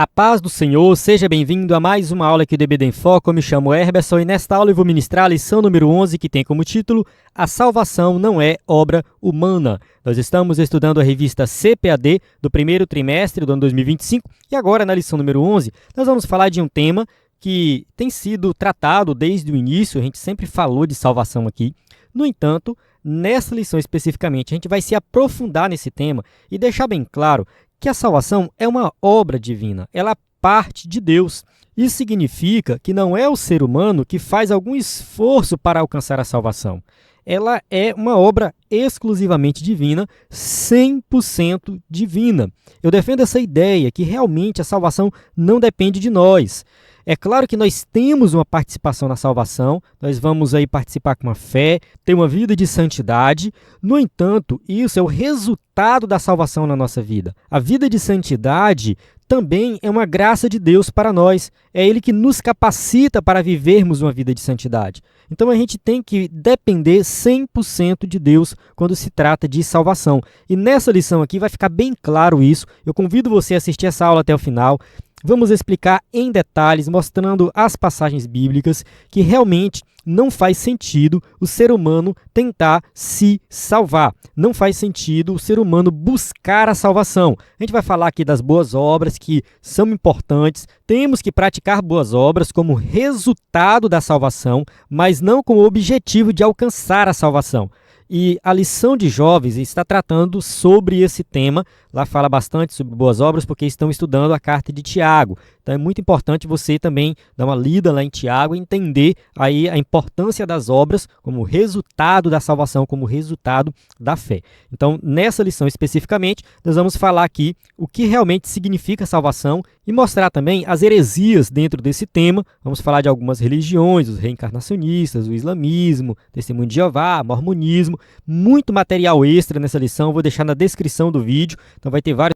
A paz do Senhor, seja bem-vindo a mais uma aula aqui do EBD em Foco. Eu me chamo Herberson e nesta aula eu vou ministrar a lição número 11, que tem como título A Salvação Não é Obra Humana. Nós estamos estudando a revista CPAD do primeiro trimestre do ano 2025 e agora na lição número 11 nós vamos falar de um tema que tem sido tratado desde o início, a gente sempre falou de salvação aqui. No entanto, nessa lição especificamente, a gente vai se aprofundar nesse tema e deixar bem claro que a salvação é uma obra divina, ela parte de Deus. Isso significa que não é o ser humano que faz algum esforço para alcançar a salvação. Ela é uma obra exclusivamente divina, 100% divina. Eu defendo essa ideia que realmente a salvação não depende de nós. É claro que nós temos uma participação na salvação, nós vamos aí participar com a fé, ter uma vida de santidade. No entanto, isso é o resultado da salvação na nossa vida. A vida de santidade também é uma graça de Deus para nós. É Ele que nos capacita para vivermos uma vida de santidade. Então a gente tem que depender 100% de Deus quando se trata de salvação. E nessa lição aqui vai ficar bem claro isso. Eu convido você a assistir essa aula até o final. Vamos explicar em detalhes, mostrando as passagens bíblicas, que realmente não faz sentido o ser humano tentar se salvar. Não faz sentido o ser humano buscar a salvação. A gente vai falar aqui das boas obras, que são importantes. Temos que praticar boas obras como resultado da salvação, mas não com o objetivo de alcançar a salvação. E a lição de jovens está tratando sobre esse tema. Lá fala bastante sobre boas obras porque estão estudando a carta de Tiago. Então é muito importante você também dar uma lida lá em Tiago e entender aí a importância das obras como resultado da salvação, como resultado da fé. Então, nessa lição especificamente, nós vamos falar aqui o que realmente significa salvação e mostrar também as heresias dentro desse tema. Vamos falar de algumas religiões, os reencarnacionistas, o islamismo, testemunho de Jeová, mormonismo. Muito material extra nessa lição, eu vou deixar na descrição do vídeo, então vai ter vários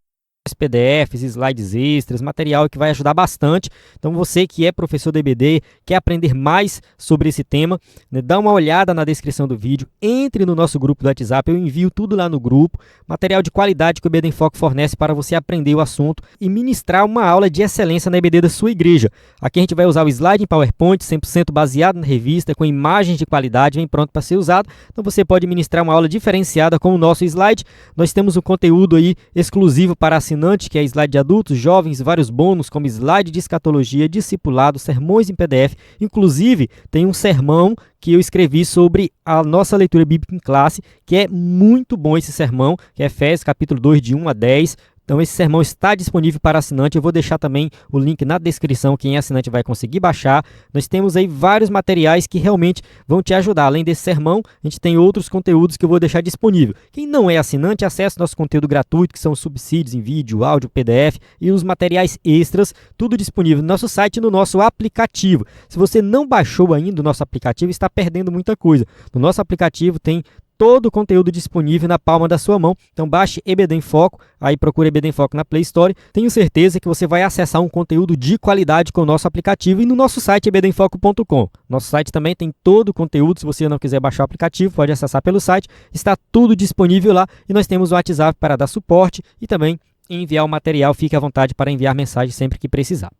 PDFs, slides extras, material que vai ajudar bastante. Então você que é professor do EBD, quer aprender mais sobre esse tema, né, dá uma olhada na descrição do vídeo, entre no nosso grupo do WhatsApp, eu envio tudo lá no grupo, material de qualidade que o EBD em Foco fornece para você aprender o assunto e ministrar uma aula de excelência na EBD da sua igreja. Aqui a gente vai usar o slide em PowerPoint, 100% baseado na revista, com imagens de qualidade, vem pronto para ser usado. Então você pode ministrar uma aula diferenciada com o nosso slide. Nós temos um conteúdo aí exclusivo para assinantes, que é slide de adultos, jovens, vários bônus como slide de escatologia, discipulado, sermões em PDF. Inclusive, tem um sermão que eu escrevi sobre a nossa leitura bíblica em classe, que é muito bom esse sermão, que é Efésios capítulo 2, de 1 a 10. Então esse sermão está disponível para assinante, eu vou deixar também o link na descrição, quem é assinante vai conseguir baixar. Nós temos aí vários materiais que realmente vão te ajudar. Além desse sermão, a gente tem outros conteúdos que eu vou deixar disponível. Quem não é assinante, acessa nosso conteúdo gratuito, que são os subsídios em vídeo, áudio, PDF e os materiais extras, tudo disponível no nosso site e no nosso aplicativo. Se você não baixou ainda o nosso aplicativo, está perdendo muita coisa. No nosso aplicativo tem todo o conteúdo disponível na palma da sua mão. Então baixe EBD em Foco, aí procure EBD em Foco na Play Store. Tenho certeza que você vai acessar um conteúdo de qualidade com o nosso aplicativo e no nosso site ebdemfoco.com. Nosso site também tem todo o conteúdo, se você não quiser baixar o aplicativo, pode acessar pelo site. Está tudo disponível lá e nós temos o WhatsApp para dar suporte e também enviar o material. Fique à vontade para enviar mensagem sempre que precisar.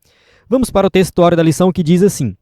Vamos para o textuário da lição que diz assim: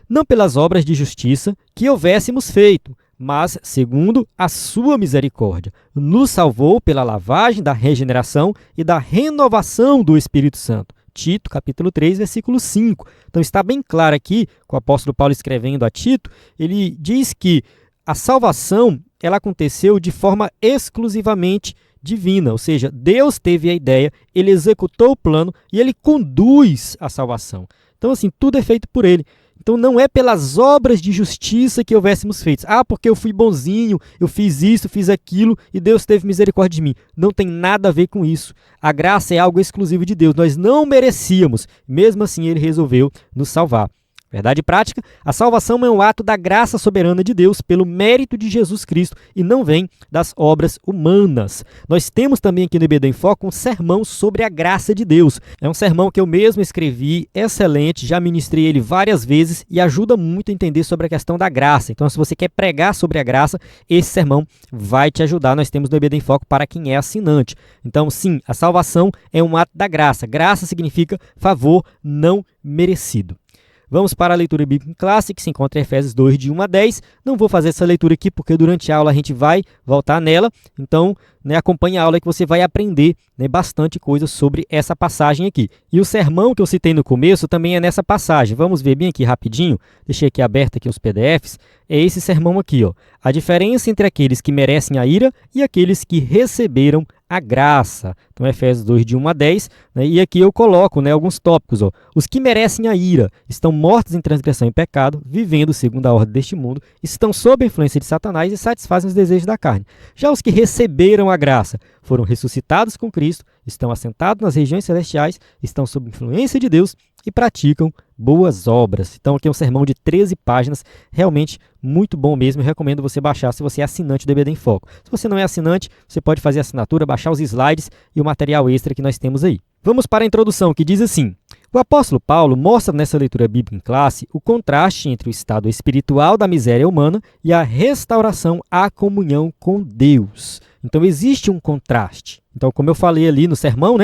não pelas obras de justiça que houvéssemos feito, mas, segundo a sua misericórdia, nos salvou pela lavagem da regeneração e da renovação do Espírito Santo. Tito, capítulo 3, versículo 5. Então está bem claro aqui, com o apóstolo Paulo escrevendo a Tito, ele diz que a salvação ela aconteceu de forma exclusivamente divina, ou seja, Deus teve a ideia, ele executou o plano e ele conduz a salvação. Então, assim, tudo é feito por ele. Então não é pelas obras de justiça que houvéssemos feito. Ah, porque eu fui bonzinho, eu fiz isso, fiz aquilo e Deus teve misericórdia de mim. Não tem nada a ver com isso. A graça é algo exclusivo de Deus. Nós não merecíamos. Mesmo assim, Ele resolveu nos salvar. Verdade prática, a salvação é um ato da graça soberana de Deus pelo mérito de Jesus Cristo e não vem das obras humanas. Nós temos também aqui no EBD em Foco um sermão sobre a graça de Deus. É um sermão que eu mesmo escrevi, excelente, já ministrei ele várias vezes e ajuda muito a entender sobre a questão da graça. Então, se você quer pregar sobre a graça, esse sermão vai te ajudar. Nós temos no EBD em Foco para quem é assinante. Então, sim, a salvação é um ato da graça. Graça significa favor não merecido. Vamos para a leitura bíblica em classe, que se encontra em Efésios 2, de 1 a 10. Não vou fazer essa leitura aqui, porque durante a aula a gente vai voltar nela. Então, acompanhe a aula que você vai aprender bastante coisa sobre essa passagem aqui. E o sermão que eu citei no começo também é nessa passagem. Vamos ver bem aqui rapidinho. Deixei aqui aberto aqui os PDFs. É esse sermão aqui, ó. A diferença entre aqueles que merecem a ira e aqueles que receberam a graça. Então, Efésios 2, de 1 a 10. E aqui eu coloco alguns tópicos. Ó. Os que merecem a ira estão mortos em transgressão e pecado, vivendo segundo a ordem deste mundo, estão sob a influência de Satanás e satisfazem os desejos da carne. Já os que receberam a graça foram ressuscitados com Cristo, estão assentados nas regiões celestiais, estão sob influência de Deus e praticam boas obras. Então, aqui é um sermão de 13 páginas, realmente muito bom mesmo. Eu recomendo você baixar se você é assinante do EBD em Foco. Se você não é assinante, você pode fazer a assinatura, baixar os slides e o material extra que nós temos aí. Vamos para a introdução, que diz assim: o apóstolo Paulo mostra nessa leitura bíblica em classe o contraste entre o estado espiritual da miséria humana e a restauração à comunhão com Deus. Então, existe um contraste. Então, como eu falei ali no sermão,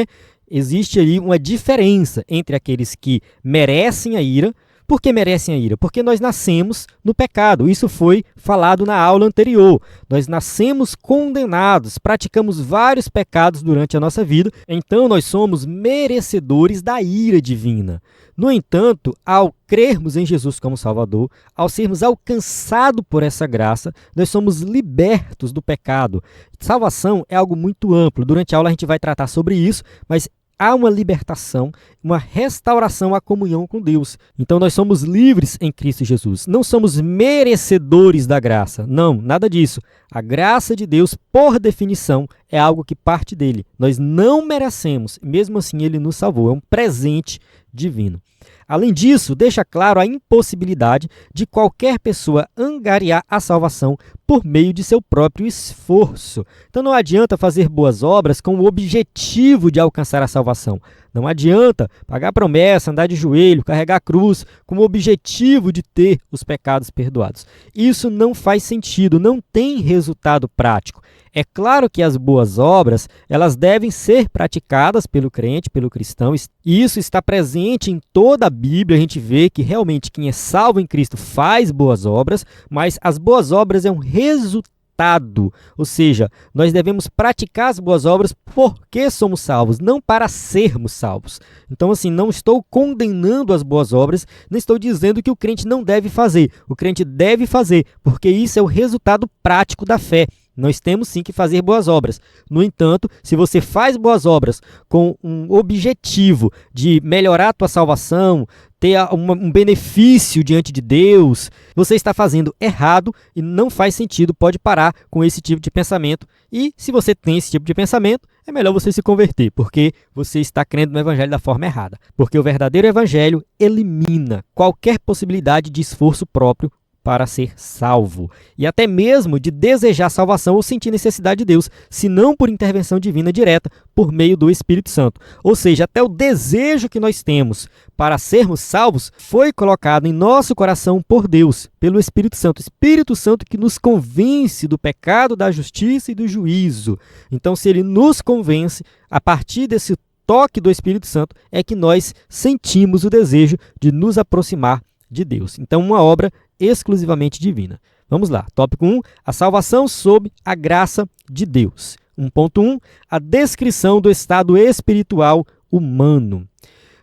existe ali uma diferença entre aqueles que merecem a ira. Por que merecem a ira? Porque nós nascemos no pecado. Isso foi falado na aula anterior. Nós nascemos condenados, praticamos vários pecados durante a nossa vida, então nós somos merecedores da ira divina. No entanto, ao crermos em Jesus como Salvador, ao sermos alcançados por essa graça, nós somos libertos do pecado. Salvação é algo muito amplo. Durante a aula a gente vai tratar sobre isso, mas há uma libertação, uma restauração à comunhão com Deus. Então, nós somos livres em Cristo Jesus. Não somos merecedores da graça. Não, nada disso. A graça de Deus, por definição, é algo que parte dele. Nós não merecemos, mesmo assim ele nos salvou. É um presente divino. Além disso, deixa claro a impossibilidade de qualquer pessoa angariar a salvação por meio de seu próprio esforço. Então não adianta fazer boas obras com o objetivo de alcançar a salvação. Não adianta pagar promessa, andar de joelho, carregar a cruz com o objetivo de ter os pecados perdoados. Isso não faz sentido, não tem resultado prático. É claro que as boas obras, elas devem ser praticadas pelo crente, pelo cristão, e isso está presente em toda a Bíblia. A gente vê que realmente quem é salvo em Cristo faz boas obras, mas as boas obras é um resultado, ou seja, nós devemos praticar as boas obras porque somos salvos, não para sermos salvos. Então, assim, não estou condenando as boas obras, nem estou dizendo que o crente não deve fazer. O crente deve fazer, porque isso é o resultado prático da fé. Nós temos sim que fazer boas obras. No entanto, se você faz boas obras com um objetivo de melhorar a tua salvação, ter um benefício diante de Deus, você está fazendo errado e não faz sentido, pode parar com esse tipo de pensamento. E se você tem esse tipo de pensamento, é melhor você se converter, porque você está crendo no evangelho da forma errada. Porque o verdadeiro evangelho elimina qualquer possibilidade de esforço próprio para ser salvo, e até mesmo de desejar salvação ou sentir necessidade de Deus, senão por intervenção divina direta por meio do Espírito Santo. Ou seja, até o desejo que nós temos para sermos salvos foi colocado em nosso coração por Deus, pelo Espírito Santo. Espírito Santo que nos convence do pecado, da justiça e do juízo. Então, se ele nos convence, a partir desse toque do Espírito Santo, é que nós sentimos o desejo de nos aproximar de Deus. Então, uma obra exclusivamente divina. Vamos lá. Tópico 1, a salvação sob a graça de Deus. 1.1, a descrição do estado espiritual humano.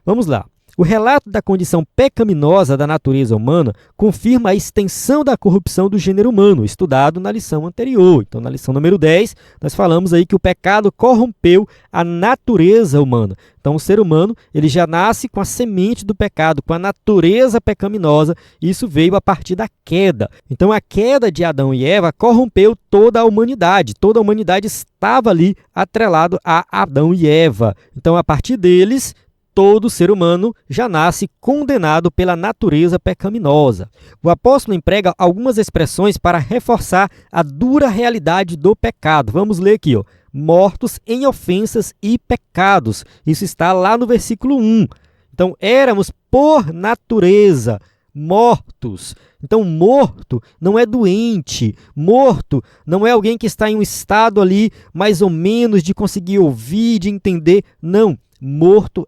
Vamos lá. O relato da condição pecaminosa da natureza humana confirma a extensão da corrupção do gênero humano, estudado na lição anterior. Então, na lição número 10, nós falamos aí que o pecado corrompeu a natureza humana. Então, o ser humano ele já nasce com a semente do pecado, com a natureza pecaminosa, e isso veio a partir da queda. Então, a queda de Adão e Eva corrompeu toda a humanidade. Toda a humanidade estava ali atrelado a Adão e Eva. Então, a partir deles, todo ser humano já nasce condenado pela natureza pecaminosa. O apóstolo emprega algumas expressões para reforçar a dura realidade do pecado. Vamos ler aqui, mortos em ofensas e pecados. Isso está lá no versículo 1. Então, éramos por natureza mortos. Então, morto não é doente, morto não é alguém que está em um estado ali mais ou menos de conseguir ouvir, de entender. Não, morto,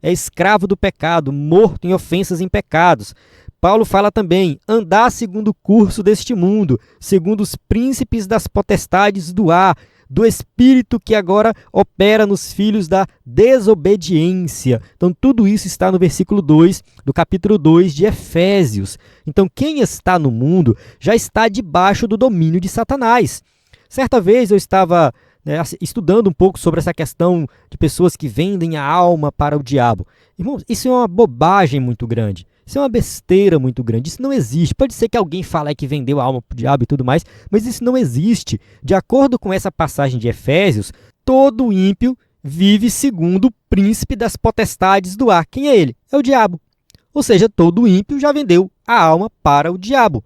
é escravo do pecado, morto em ofensas e em pecados. Paulo fala também, andar segundo o curso deste mundo, segundo os príncipes das potestades do ar, do espírito que agora opera nos filhos da desobediência. Então, tudo isso está no versículo 2 do capítulo 2 de Efésios. Então, quem está no mundo já está debaixo do domínio de Satanás. Certa vez eu estava estudando um pouco sobre essa questão de pessoas que vendem a alma para o diabo. Irmãos, isso é uma bobagem muito grande. Isso é uma besteira muito grande. Isso não existe. Pode ser que alguém fale que vendeu a alma para o diabo e tudo mais, mas isso não existe. De acordo com essa passagem de Efésios, todo ímpio vive segundo o príncipe das potestades do ar. Quem é ele? É o diabo. Ou seja, todo ímpio já vendeu a alma para o diabo.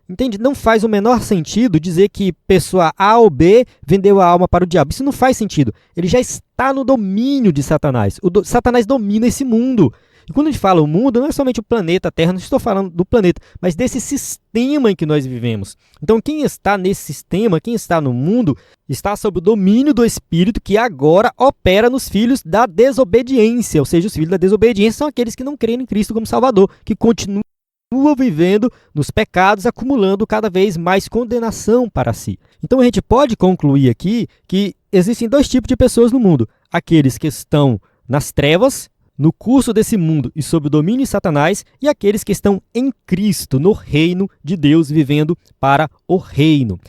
Entende? Não faz o menor sentido dizer que pessoa A ou B vendeu a alma para o diabo. Isso não faz sentido. Ele já está no domínio de Satanás. Satanás domina esse mundo. E quando a gente fala o mundo, não é somente o planeta Terra, não estou falando do planeta, mas desse sistema em que nós vivemos. Então, quem está nesse sistema, quem está no mundo, está sob o domínio do Espírito que agora opera nos filhos da desobediência. Ou seja, os filhos da desobediência são aqueles que não creem em Cristo como Salvador, que continuam vivendo nos pecados, acumulando cada vez mais condenação para si. Então, a gente pode concluir aqui que existem dois tipos de pessoas no mundo. Aqueles que estão nas trevas, no curso desse mundo e sob o domínio de Satanás, e aqueles que estão em Cristo, no reino de Deus, vivendo para o reino.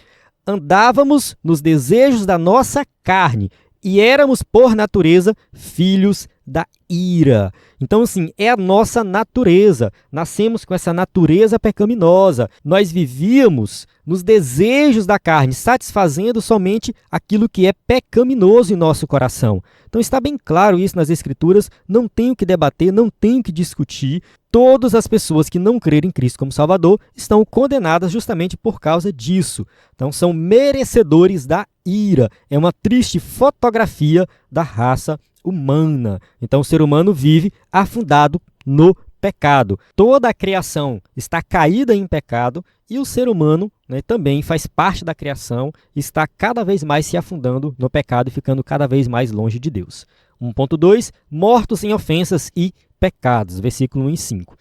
Andávamos nos desejos da nossa carne e éramos, por natureza, filhos da ira. Então, assim, é a nossa natureza. Nascemos com essa natureza pecaminosa. Nós vivíamos nos desejos da carne, satisfazendo somente aquilo que é pecaminoso em nosso coração. Então, está bem claro isso nas Escrituras. Não tenho que debater, não tenho que discutir. Todas as pessoas que não crerem em Cristo como Salvador estão condenadas justamente por causa disso. Então, são merecedores da ira. É uma triste fotografia da raça humana. Então, o ser humano vive afundado no pecado. Toda a criação está caída em pecado e o ser humano, também faz parte da criação, está cada vez mais se afundando no pecado e ficando cada vez mais longe de Deus. 1.2, mortos em ofensas e pecados, versículo 1 e 5.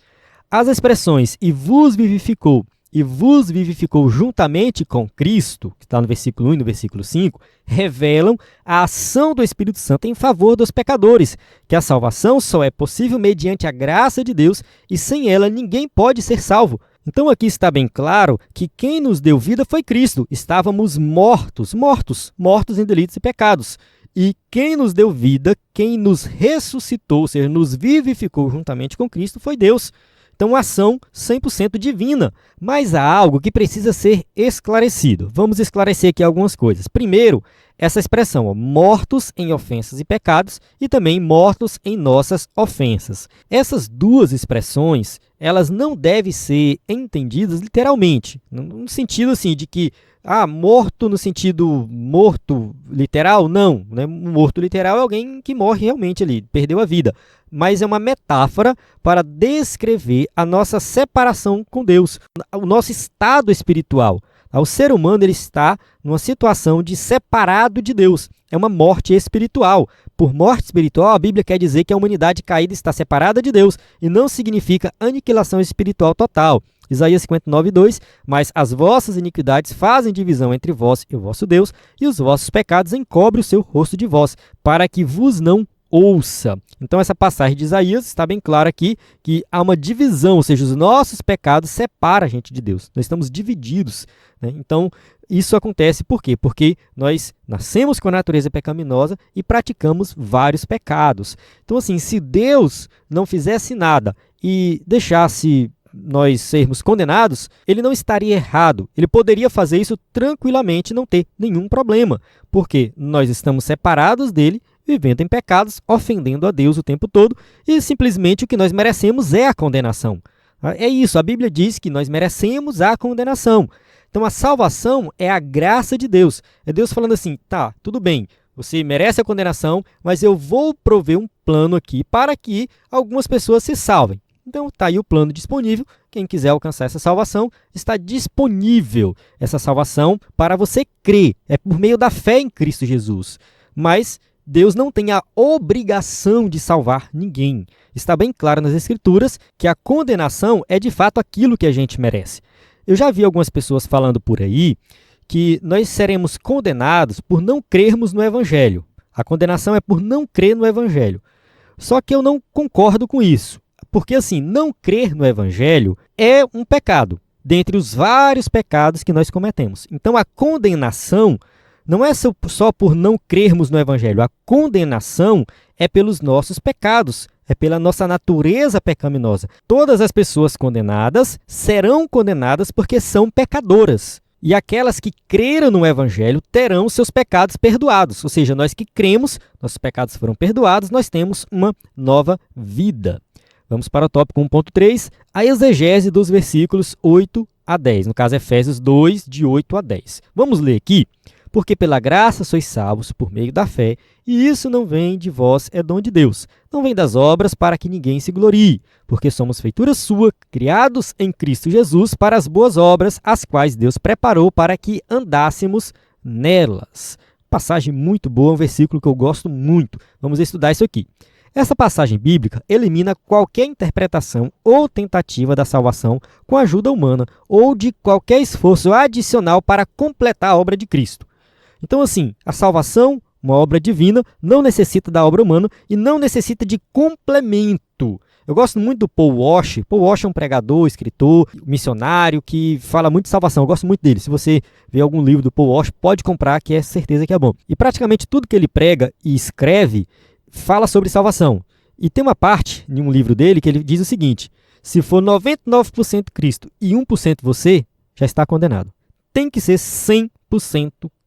As expressões e vos vivificou juntamente com Cristo, que está no versículo 1 e no versículo 5, revelam a ação do Espírito Santo em favor dos pecadores, que a salvação só é possível mediante a graça de Deus e sem ela ninguém pode ser salvo. Então aqui está bem claro que quem nos deu vida foi Cristo. Estávamos mortos em delitos e pecados. E quem nos deu vida, quem nos ressuscitou, ou seja, nos vivificou juntamente com Cristo, foi Deus. Então, uma ação 100% divina. Mas há algo que precisa ser esclarecido. Vamos esclarecer aqui algumas coisas. Primeiro, essa expressão, mortos em ofensas e pecados, e também mortos em nossas ofensas. Essas duas expressões, elas não devem ser entendidas literalmente, no sentido assim de que morto no sentido morto literal, não, né? Morto literal é alguém que morre realmente ali, perdeu a vida. Mas é uma metáfora para descrever a nossa separação com Deus, o nosso estado espiritual. O ser humano ele está numa situação de separado de Deus. É uma morte espiritual. Por morte espiritual, a Bíblia quer dizer que a humanidade caída está separada de Deus e não significa aniquilação espiritual total. Isaías 59:2, mas as vossas iniquidades fazem divisão entre vós e o vosso Deus, e os vossos pecados encobrem o seu rosto de vós, para que vos não ouça. Então essa passagem de Isaías está bem clara aqui que há uma divisão, ou seja, os nossos pecados separam a gente de Deus. Nós estamos divididos, né? Então isso acontece por quê? Porque nós nascemos com a natureza pecaminosa e praticamos vários pecados. Então assim, se Deus não fizesse nada e deixasse nós sermos condenados, ele não estaria errado. Ele poderia fazer isso tranquilamente e não ter nenhum problema, porque nós estamos separados dele vivendo em pecados, ofendendo a Deus o tempo todo, e simplesmente o que nós merecemos é a condenação. É isso, a Bíblia diz que nós merecemos a condenação. Então a salvação é a graça de Deus. É Deus falando assim, tá, tudo bem, você merece a condenação, mas eu vou prover um plano aqui para que algumas pessoas se salvem. Então está aí o plano disponível. Quem quiser alcançar essa salvação, está disponível essa salvação para você crer. É por meio da fé em Cristo Jesus. Mas Deus não tem a obrigação de salvar ninguém. Está bem claro nas Escrituras que a condenação é de fato aquilo que a gente merece. Eu já vi algumas pessoas falando por aí que nós seremos condenados por não crermos no Evangelho. A condenação é por não crer no Evangelho. Só que eu não concordo com isso. Porque, assim, não crer no Evangelho é um pecado, dentre os vários pecados que nós cometemos. Então, a condenação não é só por não crermos no Evangelho. A condenação é pelos nossos pecados, é pela nossa natureza pecaminosa. Todas as pessoas condenadas serão condenadas porque são pecadoras. E aquelas que creram no Evangelho terão seus pecados perdoados. Ou seja, nós que cremos, nossos pecados foram perdoados, nós temos uma nova vida. Vamos para o tópico 1.3, a exegese dos versículos 8 a 10. No caso, Efésios 2, de 8 a 10. Vamos ler aqui. Porque pela graça sois salvos por meio da fé, e isso não vem de vós, é dom de Deus. Não vem das obras para que ninguém se glorie, porque somos feitura sua, criados em Cristo Jesus para as boas obras, as quais Deus preparou para que andássemos nelas. Passagem muito boa, um versículo que eu gosto muito. Vamos estudar isso aqui. Essa passagem bíblica elimina qualquer interpretação ou tentativa da salvação com ajuda humana ou de qualquer esforço adicional para completar a obra de Cristo. Então, assim, a salvação, uma obra divina, não necessita da obra humana e não necessita de complemento. Eu gosto muito do Paul Washer. Paul Washer é um pregador, escritor, missionário que fala muito de salvação. Eu gosto muito dele. Se você vê algum livro do Paul Washer, pode comprar, que é certeza que é bom. E praticamente tudo que ele prega e escreve fala sobre salvação. E tem uma parte em um livro dele que ele diz o seguinte: se for 99% Cristo e 1% você, já está condenado. Tem que ser 100%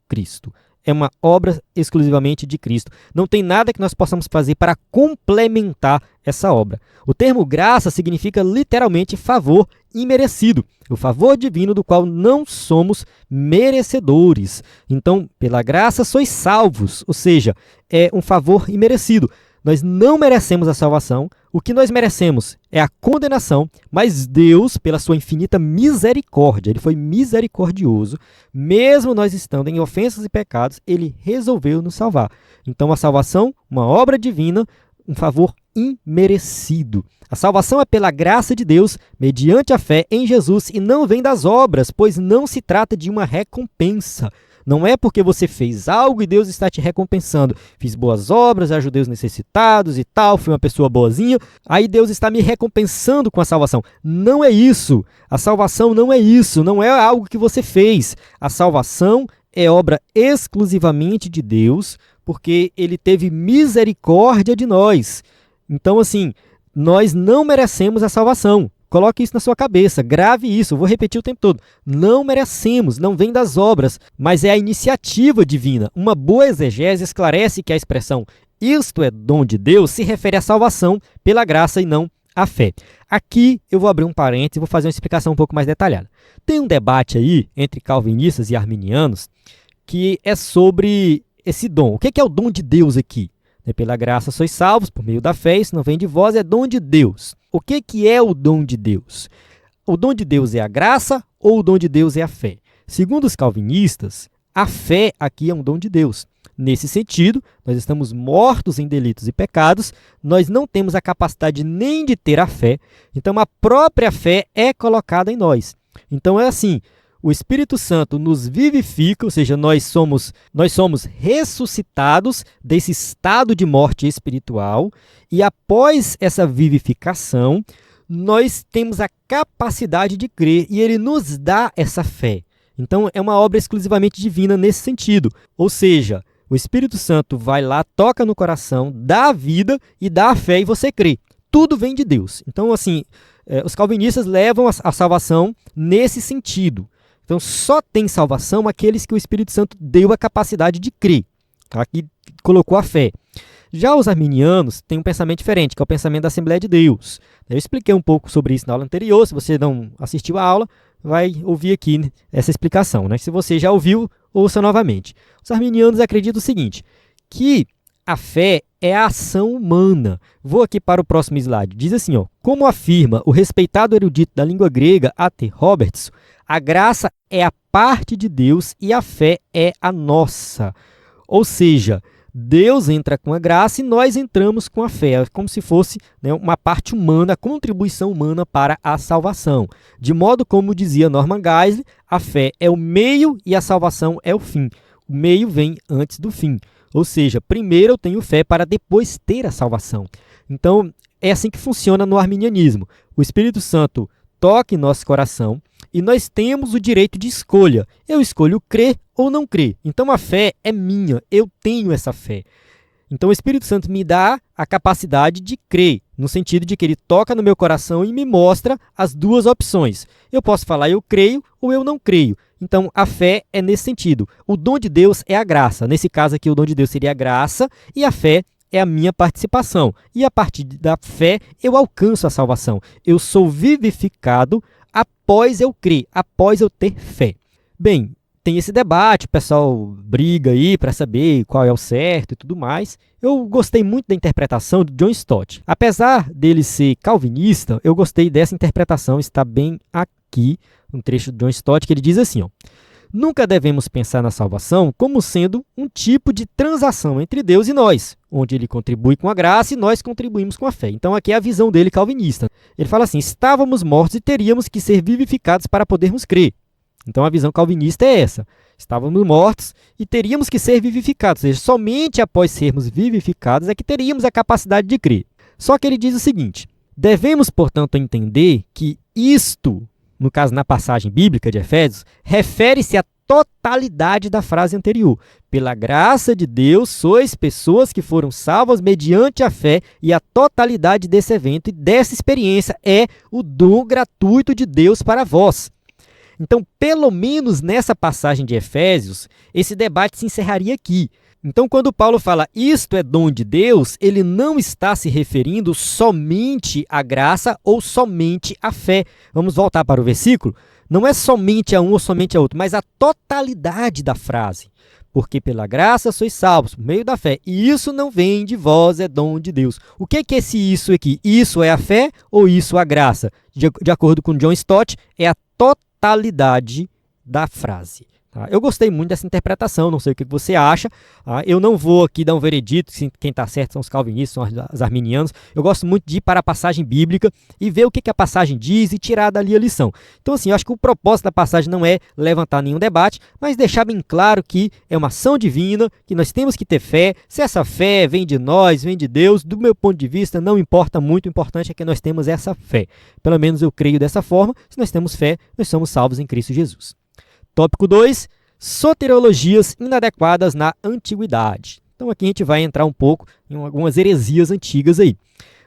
Cristo. É uma obra exclusivamente de Cristo. Não tem nada que nós possamos fazer para complementar essa obra. O termo graça significa literalmente favor imerecido. O favor divino do qual não somos merecedores. Então, pela graça sois salvos, ou seja, é um favor imerecido. Nós não merecemos a salvação, o que nós merecemos é a condenação, mas Deus, pela sua infinita misericórdia, Ele foi misericordioso, mesmo nós estando em ofensas e pecados, Ele resolveu nos salvar. Então a salvação, uma obra divina, um favor imerecido. A salvação é pela graça de Deus, mediante a fé em Jesus, e não vem das obras, pois não se trata de uma recompensa. Não é porque você fez algo e Deus está te recompensando. Fiz boas obras, ajudei os necessitados e tal, fui uma pessoa boazinha, aí Deus está me recompensando com a salvação. Não é isso. A salvação não é isso, não é algo que você fez. A salvação é obra exclusivamente de Deus, porque Ele teve misericórdia de nós. Então, assim, nós não merecemos a salvação. Coloque isso na sua cabeça, grave isso, eu vou repetir o tempo todo. Não merecemos, não vem das obras, mas é a iniciativa divina. Uma boa exegese esclarece que a expressão isto é dom de Deus se refere à salvação pela graça e não à fé. Aqui eu vou abrir um parênteses e vou fazer uma explicação um pouco mais detalhada. Tem um debate aí entre calvinistas e arminianos que é sobre esse dom. O que é o dom de Deus aqui? Pela graça sois salvos, por meio da fé, isso não vem de vós, é dom de Deus. O que é o dom de Deus? O dom de Deus é a graça ou o dom de Deus é a fé? Segundo os calvinistas, a fé aqui é um dom de Deus. Nesse sentido, nós estamos mortos em delitos e pecados, nós não temos a capacidade nem de ter a fé, então a própria fé é colocada em nós. Então é assim, o Espírito Santo nos vivifica, ou seja, nós somos ressuscitados desse estado de morte espiritual e após essa vivificação, nós temos a capacidade de crer e Ele nos dá essa fé. Então, é uma obra exclusivamente divina nesse sentido. Ou seja, o Espírito Santo vai lá, toca no coração, dá a vida e dá a fé e você crê. Tudo vem de Deus. Então, assim, os calvinistas levam a salvação nesse sentido. Então, só tem salvação aqueles que o Espírito Santo deu a capacidade de crer. Aqui colocou a fé. Já os arminianos têm um pensamento diferente, que é o pensamento da Assembleia de Deus. Eu expliquei um pouco sobre isso na aula anterior. Se você não assistiu a aula, vai ouvir aqui essa explicação, né? Se você já ouviu, ouça novamente. Os arminianos acreditam o seguinte, que a fé é a ação humana. Vou aqui para o próximo slide. Diz assim, ó, como afirma o respeitado erudito da língua grega A.T. Robertson, a graça é a parte de Deus e a fé é a nossa. Ou seja, Deus entra com a graça e nós entramos com a fé. É como se fosse, né, uma parte humana, a contribuição humana para a salvação. De modo como dizia Norman Geisler, a fé é o meio e a salvação é o fim. O meio vem antes do fim. Ou seja, primeiro eu tenho fé para depois ter a salvação. Então, é assim que funciona no arminianismo. O Espírito Santo toca em nosso coração e nós temos o direito de escolha. Eu escolho crer ou não crer. Então, a fé é minha, eu tenho essa fé. Então, o Espírito Santo me dá a capacidade de crer, no sentido de que ele toca no meu coração e me mostra as duas opções. Eu posso falar eu creio ou eu não creio. Então, a fé é nesse sentido. O dom de Deus é a graça. Nesse caso aqui, o dom de Deus seria a graça e a fé é a minha participação. E a partir da fé, eu alcanço a salvação. Eu sou vivificado após eu crer, após eu ter fé. Bem, tem esse debate, o pessoal briga aí para saber qual é o certo e tudo mais. Eu gostei muito da interpretação de John Stott. Apesar dele ser calvinista, eu gostei dessa interpretação, está bem aqui, um trecho de John Stott, que ele diz assim, ó, nunca devemos pensar na salvação como sendo um tipo de transação entre Deus e nós, onde ele contribui com a graça e nós contribuímos com a fé. Então aqui é a visão dele calvinista. Ele fala assim, estávamos mortos e teríamos que ser vivificados para podermos crer. Então a visão calvinista é essa, estávamos mortos e teríamos que ser vivificados, ou seja, somente após sermos vivificados é que teríamos a capacidade de crer. Só que ele diz o seguinte, devemos, portanto, entender que isto, no caso na passagem bíblica de Efésios, refere-se à totalidade da frase anterior. Pela graça de Deus, sois pessoas que foram salvas mediante a fé, e a totalidade desse evento e dessa experiência é o dom gratuito de Deus para vós. Então, pelo menos nessa passagem de Efésios, esse debate se encerraria aqui. Então, quando Paulo fala isto é dom de Deus, ele não está se referindo somente à graça ou somente à fé. Vamos voltar para o versículo. Não é somente a um ou somente a outro, mas a totalidade da frase. Porque pela graça sois salvos, por meio da fé. E isso não vem de vós, é dom de Deus. O que é esse isso aqui? Isso é a fé ou isso a graça? De acordo com John Stott, é a totalidade da frase. Tá? Eu gostei muito dessa interpretação, não sei o que você acha. Tá? Eu não vou aqui dar um veredito, se quem está certo são os calvinistas, são os arminianos. Eu gosto muito de ir para a passagem bíblica e ver o que a passagem diz e tirar dali a lição. Então, assim, eu acho que o propósito da passagem não é levantar nenhum debate, mas deixar bem claro que é uma ação divina, que nós temos que ter fé. Se essa fé vem de nós, vem de Deus, do meu ponto de vista, não importa muito, o importante é que nós temos essa fé. Pelo menos eu creio dessa forma. Se nós temos fé, nós somos salvos em Cristo Jesus. Tópico 2, soteriologias inadequadas na antiguidade. Então aqui a gente vai entrar um pouco em algumas heresias antigas aí.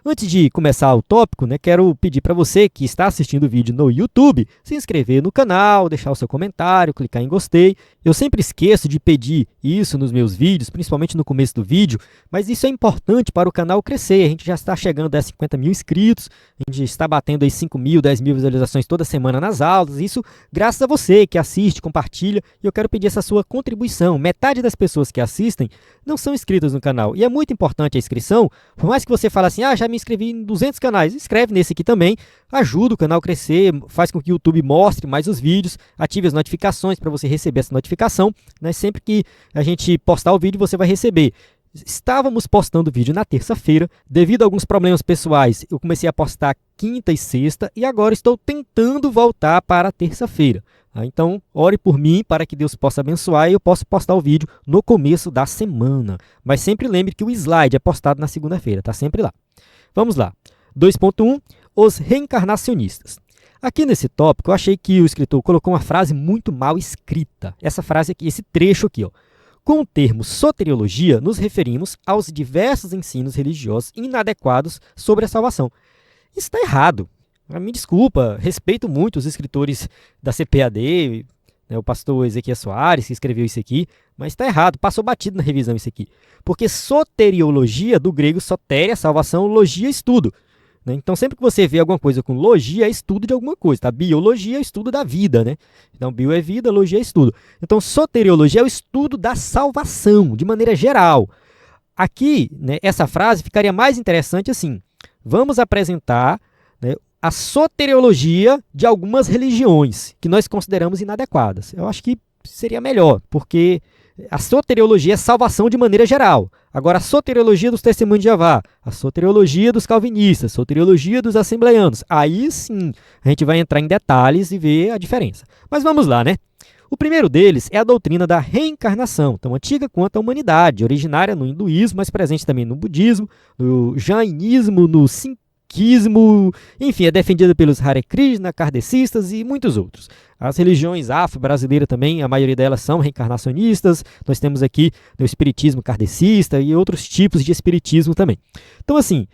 Antes de começar o tópico, quero pedir para você que está assistindo o vídeo no YouTube, se inscrever no canal, deixar o seu comentário, clicar em gostei. Eu sempre esqueço de pedir isso nos meus vídeos, principalmente no começo do vídeo, mas isso é importante para o canal crescer. A gente já está chegando a 50 mil inscritos, a gente está batendo aí 5 mil, 10 mil visualizações toda semana nas aulas. Isso graças a você que assiste, compartilha, e eu quero pedir essa sua contribuição. Metade das pessoas que assistem não são inscritas no canal, e é muito importante a inscrição, por mais que você fale assim, já me inscrevi em 200 canais, inscreve nesse aqui também, ajuda o canal a crescer, faz com que o YouTube mostre mais os vídeos, ative as notificações para você receber essa notificação, sempre que a gente postar o vídeo você vai receber. Estávamos postando vídeo na terça-feira, devido a alguns problemas pessoais, eu comecei a postar quinta e sexta, e agora estou tentando voltar para a terça-feira. Então, ore por mim para que Deus possa abençoar e eu possa postar o vídeo no começo da semana. Mas sempre lembre que o slide é postado na segunda-feira, está sempre lá. Vamos lá. 2.1, os reencarnacionistas. Aqui nesse tópico, eu achei que o escritor colocou uma frase muito mal escrita. Essa frase aqui, esse trecho aqui, ó. Com o termo soteriologia, nos referimos aos diversos ensinos religiosos inadequados sobre a salvação. Isso está errado. Me desculpa, respeito muito os escritores da CPAD, né, o pastor Ezequiel Soares, que escreveu isso aqui, mas está errado, passou batido na revisão isso aqui. Porque soteriologia, do grego sotéria, salvação, logia, estudo. Né? Então, sempre que você vê alguma coisa com logia, é estudo de alguma coisa. Tá? Biologia é estudo da vida. Né? Então, bio é vida, logia é estudo. Então, soteriologia é o estudo da salvação, de maneira geral. Aqui, né, essa frase ficaria mais interessante assim. Vamos apresentar, né, a soteriologia de algumas religiões que nós consideramos inadequadas. Eu acho que seria melhor, porque a soteriologia é salvação de maneira geral. Agora, a soteriologia dos testemunhos de Jeová, a soteriologia dos calvinistas, a soteriologia dos assembleianos, aí sim a gente vai entrar em detalhes e ver a diferença. Mas vamos lá, né? O primeiro deles é a doutrina da reencarnação, tão antiga quanto a humanidade, originária no hinduísmo, mas presente também no budismo, no jainismo, no sikhismo, enfim, é defendida pelos Hare Krishna, kardecistas e muitos outros. As religiões afro-brasileiras também, a maioria delas são reencarnacionistas, nós temos aqui o espiritismo kardecista e outros tipos de espiritismo também. Então, assim,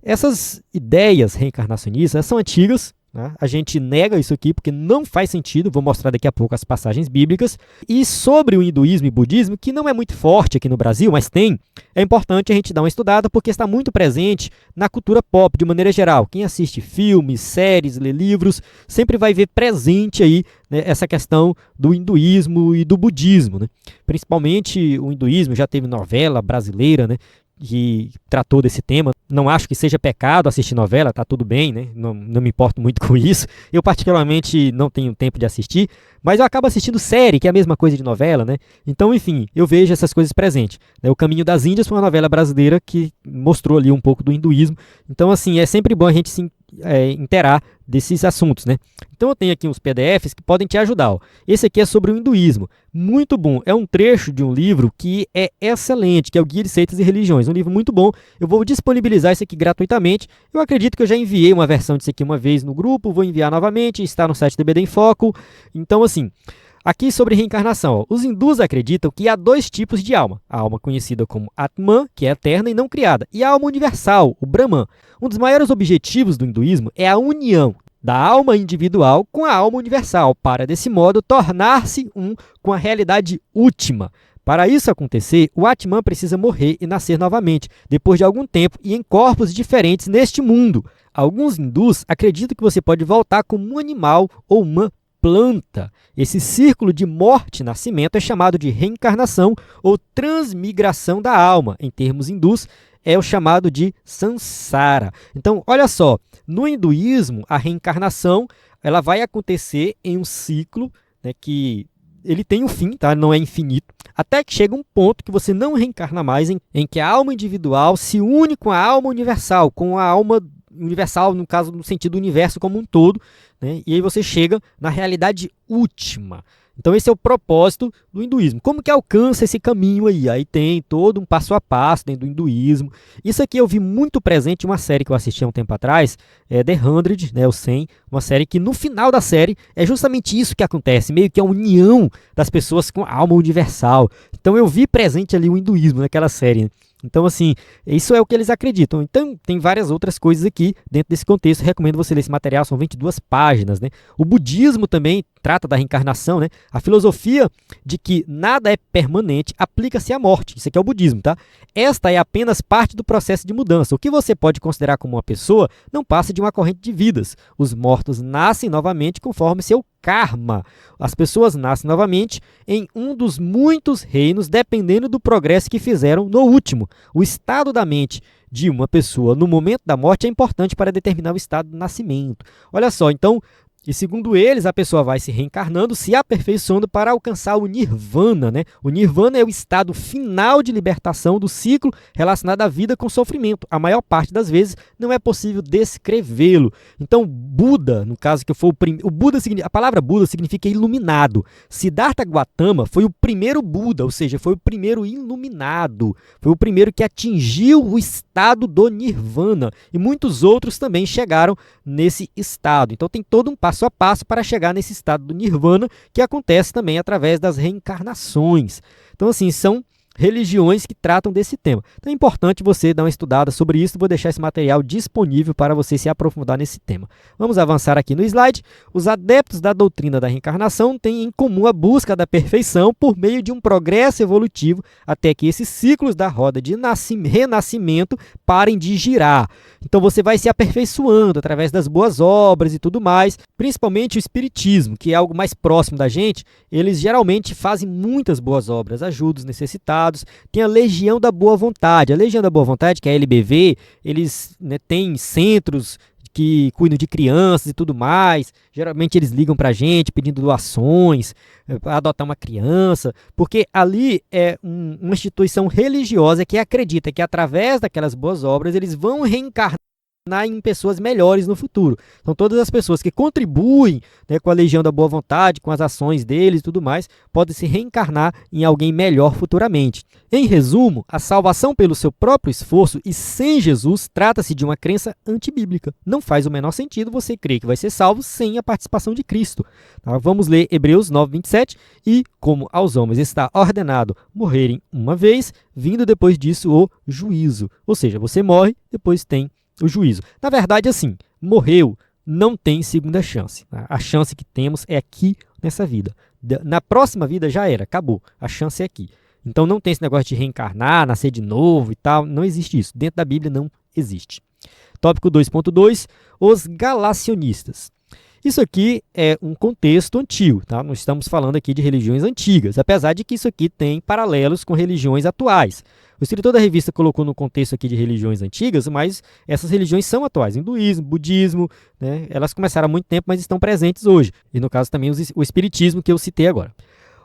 essas ideias reencarnacionistas são antigas, né? A gente nega isso aqui porque não faz sentido, vou mostrar daqui a pouco as passagens bíblicas. E sobre o hinduísmo e budismo, que não é muito forte aqui no Brasil, mas tem, é importante a gente dar uma estudada porque está muito presente na cultura pop de maneira geral. Quem assiste filmes, séries, lê livros, sempre vai ver presente aí, né, essa questão do hinduísmo e do budismo. Né? Principalmente o hinduísmo, já teve novela brasileira, né, que tratou desse tema. Não acho que seja pecado assistir novela, tá tudo bem, né? Não me importo muito com isso. Eu particularmente não tenho tempo de assistir, mas eu acabo assistindo série, que é a mesma coisa de novela, né? Então, enfim, eu vejo essas coisas presentes. O Caminho das Índias foi uma novela brasileira que mostrou ali um pouco do hinduísmo. Então, assim, é sempre bom a gente se inteirar desses assuntos, né? Então eu tenho aqui uns PDFs que podem te ajudar. Ó. Esse aqui é sobre o hinduísmo. Muito bom. É um trecho de um livro que é excelente, que é o Guia de Seitas e Religiões. Um livro muito bom. Eu vou disponibilizar isso aqui gratuitamente. Eu acredito que eu já enviei uma versão disso aqui uma vez no grupo. Vou enviar novamente. Está no site do EBD em Foco. Então, assim, aqui sobre reencarnação. Ó. Os hindus acreditam que há dois tipos de alma. A alma conhecida como Atman, que é eterna e não criada. E a alma universal, o Brahman. Um dos maiores objetivos do hinduísmo é a união da alma individual com a alma universal, para, desse modo, tornar-se um com a realidade última. Para isso acontecer, o Atman precisa morrer e nascer novamente, depois de algum tempo e em corpos diferentes neste mundo. Alguns hindus acreditam que você pode voltar como um animal ou uma planta. Esse círculo de morte e nascimento é chamado de reencarnação ou transmigração da alma. Em termos hindus, é o chamado de samsara. Então, olha só, no hinduísmo, a reencarnação ela vai acontecer em um ciclo, né, que ele tem um fim, tá? Não é infinito, até que chega um ponto que você não reencarna mais, em que a alma individual se une com a alma universal, com a alma universal, no caso, no sentido do universo como um todo, né? E aí você chega na realidade última. Então esse é o propósito do hinduísmo. Como que alcança esse caminho aí? Aí tem todo um passo a passo dentro do hinduísmo. Isso aqui eu vi muito presente em uma série que eu assisti há um tempo atrás, The 100, né, o 100, uma série que no final da série é justamente isso que acontece, meio que a união das pessoas com a alma universal. Então eu vi presente ali o hinduísmo naquela série, né? Então, assim, isso é o que eles acreditam. Então, tem várias outras coisas aqui dentro desse contexto. Recomendo você ler esse material, são 22 páginas, né? O budismo também trata da reencarnação, né? A filosofia de que nada é permanente aplica-se à morte. Isso aqui é o budismo, tá? Esta é apenas parte do processo de mudança. O que você pode considerar como uma pessoa não passa de uma corrente de vidas. Os mortos nascem novamente conforme seu karma. As pessoas nascem novamente em um dos muitos reinos, dependendo do progresso que fizeram no último. O estado da mente de uma pessoa no momento da morte é importante para determinar o estado do nascimento. Olha só, então, e segundo eles, a pessoa vai se reencarnando, se aperfeiçoando para alcançar o nirvana, né? O nirvana é o estado final de libertação do ciclo relacionado à vida com sofrimento. A maior parte das vezes não é possível descrevê-lo. Então, Buda, no caso que foi o primeiro, a palavra Buda significa iluminado. Siddhartha Gautama foi o primeiro Buda, ou seja, foi o primeiro iluminado. Foi o primeiro que atingiu o estado do nirvana. E muitos outros também chegaram nesse estado. Então, tem todo um passo a passo para chegar nesse estado do nirvana, que acontece também através das reencarnações. Então, assim, são religiões que tratam desse tema. Então é importante você dar uma estudada sobre isso. Vou deixar esse material disponível para você se aprofundar nesse tema. Vamos avançar aqui no slide. Os adeptos da doutrina da reencarnação têm em comum a busca da perfeição por meio de um progresso evolutivo até que esses ciclos da roda de renascimento parem de girar. Então você vai se aperfeiçoando através das boas obras e tudo mais, principalmente o espiritismo, que é algo mais próximo da gente. Eles geralmente fazem muitas boas obras, ajudam os necessitados. Tem a Legião da Boa Vontade. A Legião da Boa Vontade, que é a LBV, eles, né, têm centros que cuidam de crianças e tudo mais. Geralmente eles ligam para a gente pedindo doações para adotar uma criança, porque ali é uma instituição religiosa que acredita que através daquelas boas obras eles vão reencarnar em pessoas melhores no futuro. Então todas as pessoas que contribuem, né, com a Legião da Boa Vontade, com as ações deles e tudo mais, podem se reencarnar em alguém melhor futuramente. Em resumo, a salvação pelo seu próprio esforço e sem Jesus trata-se de uma crença antibíblica. Não faz o menor sentido você crer que vai ser salvo sem a participação de Cristo. Tá? Vamos ler Hebreus 9:27. E como aos homens está ordenado morrerem uma vez, vindo depois disso o juízo. Ou seja, você morre, depois tem o juízo. Na verdade, assim, morreu, não tem segunda chance. A chance que temos é aqui nessa vida. Na próxima vida já era, acabou. A chance é aqui. Então não tem esse negócio de reencarnar, nascer de novo e tal. Não existe isso. Dentro da Bíblia não existe. Tópico 2.2, os galacionistas. Isso aqui é um contexto antigo, tá? Nós estamos falando aqui de religiões antigas, apesar de que isso aqui tem paralelos com religiões atuais. O escritor da revista colocou no contexto aqui de religiões antigas, mas essas religiões são atuais. Hinduísmo, budismo, né? Elas começaram há muito tempo, mas estão presentes hoje. E no caso também o espiritismo que eu citei agora.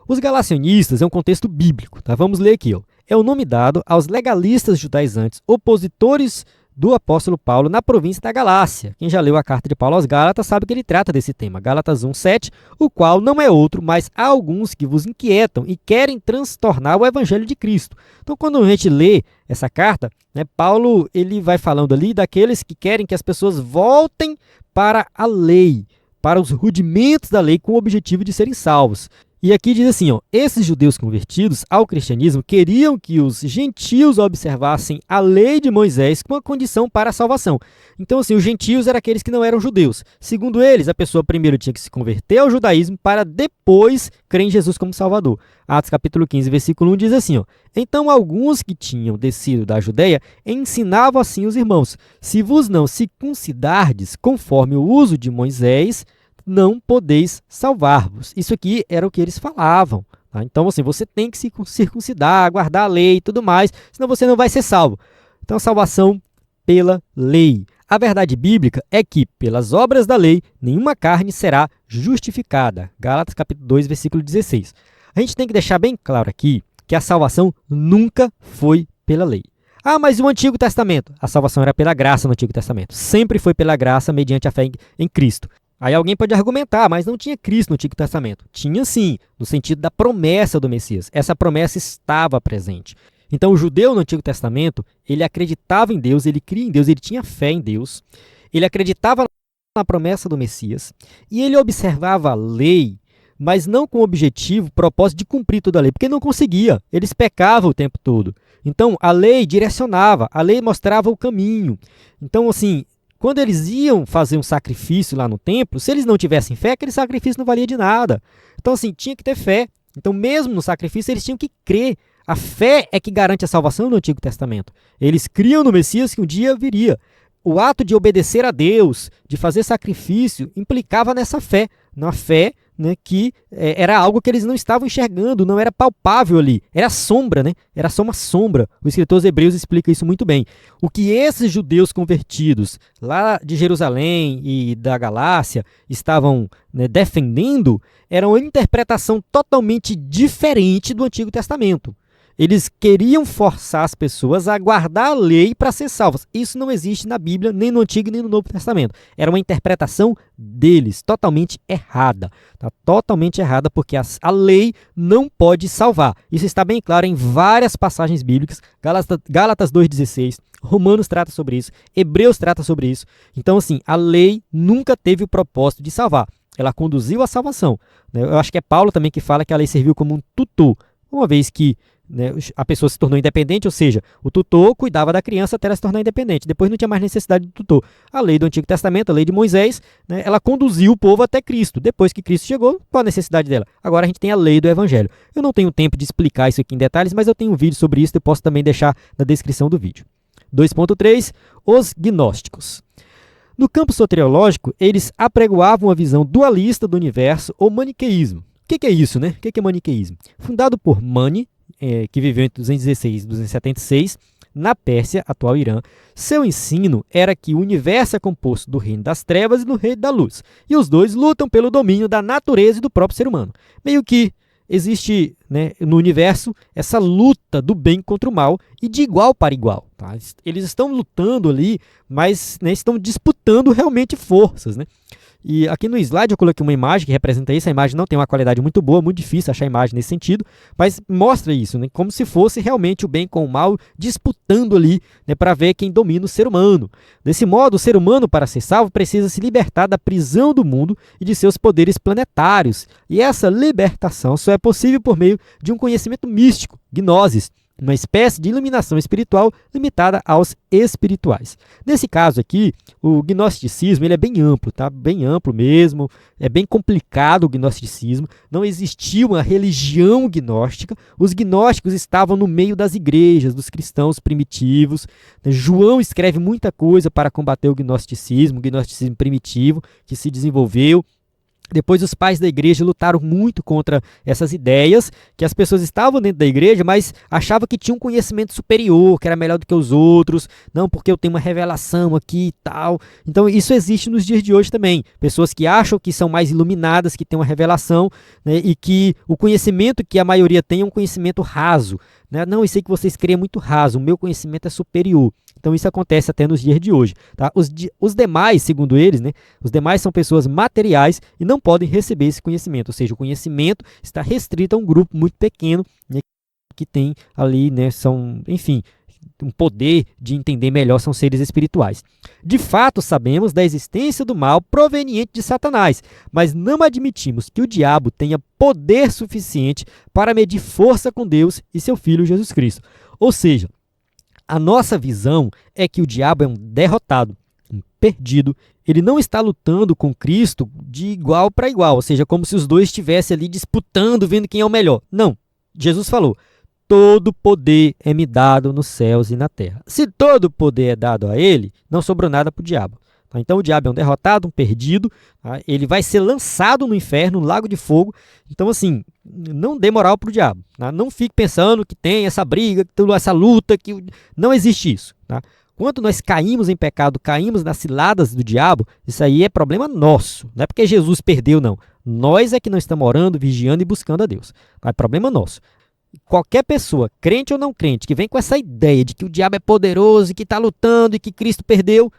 Os galacionistas é um contexto bíblico, tá? Vamos ler aqui, ó. É o nome dado aos legalistas judaizantes, opositores do apóstolo Paulo na província da Galácia. Quem já leu a carta de Paulo aos Gálatas sabe que ele trata desse tema, Gálatas 1:7, o qual não é outro, mas há alguns que vos inquietam e querem transtornar o evangelho de Cristo. Então, quando a gente lê essa carta, né, Paulo ele vai falando ali daqueles que querem que as pessoas voltem para a lei, para os rudimentos da lei, com o objetivo de serem salvos. E aqui diz assim, ó, esses judeus convertidos ao cristianismo queriam que os gentios observassem a lei de Moisés com a condição para a salvação. Então, assim, os gentios eram aqueles que não eram judeus. Segundo eles, a pessoa primeiro tinha que se converter ao judaísmo para depois crer em Jesus como Salvador. Atos capítulo 15, versículo 1 diz assim, ó, então alguns que tinham descido da Judeia ensinavam assim os irmãos, se vos não circuncidardes conforme o uso de Moisés, não podeis salvar-vos. Isso aqui era o que eles falavam. Tá? Então, assim, você tem que se circuncidar, guardar a lei e tudo mais, senão você não vai ser salvo. Então, salvação pela lei. A verdade bíblica é que, pelas obras da lei, nenhuma carne será justificada. Gálatas capítulo 2, versículo 16. A gente tem que deixar bem claro aqui que a salvação nunca foi pela lei. Ah, mas o Antigo Testamento? A salvação era pela graça no Antigo Testamento. Sempre foi pela graça mediante a fé em Cristo. Aí alguém pode argumentar, mas não tinha Cristo no Antigo Testamento. Tinha sim, no sentido da promessa do Messias. Essa promessa estava presente. Então o judeu no Antigo Testamento, ele acreditava em Deus, ele cria em Deus, ele tinha fé em Deus, ele acreditava na promessa do Messias e ele observava a lei, mas não com o objetivo, propósito de cumprir toda a lei, porque não conseguia, eles pecavam o tempo todo. Então a lei direcionava, a lei mostrava o caminho. Então assim, quando eles iam fazer um sacrifício lá no templo, se eles não tivessem fé, aquele sacrifício não valia de nada. Então, assim, tinha que ter fé. Então, mesmo no sacrifício, eles tinham que crer. A fé é que garante a salvação no Antigo Testamento. Eles criam no Messias que um dia viria. O ato de obedecer a Deus, de fazer sacrifício, implicava nessa fé. Na fé, né, que era algo que eles não estavam enxergando, não era palpável ali. Era sombra, né? Era só uma sombra. O escritor aos Hebreus explica isso muito bem. O que esses judeus convertidos lá de Jerusalém e da Galácia estavam, né, defendendo era uma interpretação totalmente diferente do Antigo Testamento. Eles queriam forçar as pessoas a guardar a lei para ser salvas. Isso não existe na Bíblia, nem no Antigo nem no Novo Testamento. Era uma interpretação deles, totalmente errada. Tá? Totalmente errada, porque a lei não pode salvar. Isso está bem claro em várias passagens bíblicas. Gálatas 2,16, Romanos trata sobre isso, Hebreus trata sobre isso. Então, assim, a lei nunca teve o propósito de salvar. Ela conduziu à salvação. Eu acho que é Paulo também que fala que a lei serviu como um tutor. Uma vez que né, a pessoa se tornou independente, ou seja, o tutor cuidava da criança até ela se tornar independente. Depois não tinha mais necessidade do tutor. A lei do Antigo Testamento, a lei de Moisés, né, ela conduziu o povo até Cristo. Depois que Cristo chegou, qual a necessidade dela? Agora a gente tem a lei do Evangelho. Eu não tenho tempo de explicar isso aqui em detalhes, mas eu tenho um vídeo sobre isso, eu posso também deixar na descrição do vídeo. 2.3. Os gnósticos. No campo soteriológico, eles apregoavam a visão dualista do universo ou maniqueísmo. O que é isso, né? O que é maniqueísmo? Fundado por Mani, que viveu entre 216 e 276, na Pérsia, atual Irã, seu ensino era que o universo é composto do reino das trevas e do reino da luz. E os dois lutam pelo domínio da natureza e do próprio ser humano. Meio que existe, né, no universo essa luta do bem contra o mal e de igual para igual. Tá? Eles estão lutando ali, mas, né, estão disputando realmente forças, né? E aqui no slide eu coloquei uma imagem que representa isso. A imagem não tem uma qualidade muito boa, muito difícil achar a imagem nesse sentido, mas mostra isso, né? Como se fosse realmente o bem com o mal disputando ali, né, para ver quem domina o ser humano. Desse modo, o ser humano, para ser salvo, precisa se libertar da prisão do mundo e de seus poderes planetários. E essa libertação só é possível por meio de um conhecimento místico, gnosis, uma espécie de iluminação espiritual limitada aos espirituais. Nesse caso aqui, o gnosticismo ele é bem amplo, tá? Bem amplo mesmo, é bem complicado o gnosticismo, não existia uma religião gnóstica, os gnósticos estavam no meio das igrejas, dos cristãos primitivos. João escreve muita coisa para combater o gnosticismo primitivo que se desenvolveu. Depois os pais da igreja lutaram muito contra essas ideias, que as pessoas estavam dentro da igreja, mas achavam que tinham um conhecimento superior, que era melhor do que os outros, não porque eu tenho uma revelação aqui e tal. Então isso existe nos dias de hoje também. Pessoas que acham que são mais iluminadas, que têm uma revelação, né, e que o conhecimento que a maioria tem é um conhecimento raso. Né? Não, isso aí que vocês creem é muito raso, o meu conhecimento é superior. Então isso acontece até nos dias de hoje. Tá? Os demais, segundo eles, né, os demais são pessoas materiais e não podem receber esse conhecimento. Ou seja, o conhecimento está restrito a um grupo muito pequeno, né, que tem ali, né, são, enfim, um poder de entender melhor, são seres espirituais. De fato, sabemos da existência do mal proveniente de Satanás, mas não admitimos que o diabo tenha poder suficiente para medir força com Deus e seu Filho Jesus Cristo. Ou seja, a nossa visão é que o diabo é um derrotado, um perdido. Ele não está lutando com Cristo de igual para igual, ou seja, como se os dois estivessem ali disputando, vendo quem é o melhor. Não. Jesus falou: todo poder é me dado nos céus e na terra. Se todo poder é dado a ele, não sobrou nada para o diabo. Então o diabo é um derrotado, um perdido, tá? Ele vai ser lançado no inferno, no lago de fogo. Então assim, não dê moral para o diabo. Tá? Não fique pensando que tem essa briga, essa luta, que não existe isso. Tá? Quando nós caímos em pecado, caímos nas ciladas do diabo, isso aí é problema nosso. Não é porque Jesus perdeu, não. Nós é que não estamos orando, vigiando e buscando a Deus. Tá? É problema nosso. Qualquer pessoa, crente ou não crente, que vem com essa ideia de que o diabo é poderoso, que está lutando e que Cristo perdeu,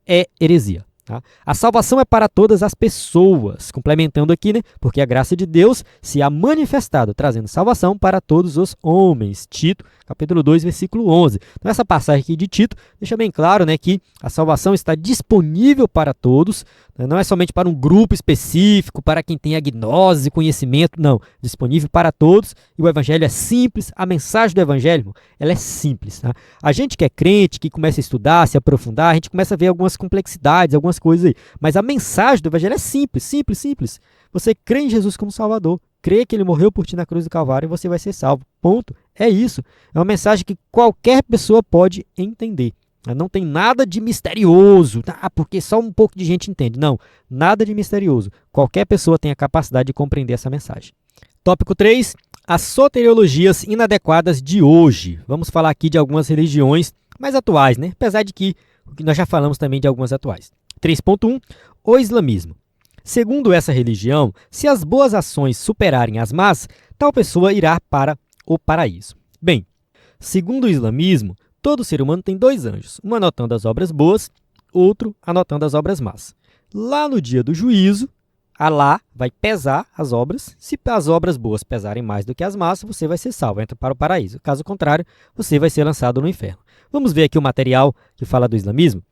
é heresia. Tá? A salvação é para todas as pessoas, complementando aqui, né? Porque a graça de Deus se há manifestado, trazendo salvação para todos os homens. Tito, capítulo 2, versículo 11. Então essa passagem aqui de Tito deixa bem claro, né, que a salvação está disponível para todos, né? Não é somente para um grupo específico, para quem tem agnose, conhecimento, não. Disponível para todos, e o evangelho é simples, a mensagem do evangelho, ela é simples. Tá? A gente que é crente, que começa a estudar, se aprofundar, a gente começa a ver algumas complexidades, algumas coisas aí. Mas a mensagem do evangelho é simples, simples, simples. Você crê em Jesus como Salvador, crê que ele morreu por ti na cruz do Calvário e você vai ser salvo. Ponto. É isso. É uma mensagem que qualquer pessoa pode entender. Não tem nada de misterioso, tá? Porque só um pouco de gente entende. Não, nada de misterioso. Qualquer pessoa tem a capacidade de compreender essa mensagem. Tópico 3. As soteriologias inadequadas de hoje. Vamos falar aqui de algumas religiões mais atuais, né? Apesar de que nós já falamos também de algumas atuais. 3.1. O islamismo. Segundo essa religião, se as boas ações superarem as más, tal pessoa irá para o paraíso. Bem, segundo o islamismo, todo ser humano tem dois anjos, um anotando as obras boas, outro anotando as obras más. Lá no dia do juízo, Alá vai pesar as obras. Se as obras boas pesarem mais do que as más, você vai ser salvo, entra para o paraíso. Caso contrário, você vai ser lançado no inferno. Vamos ver aqui o material que fala do islamismo.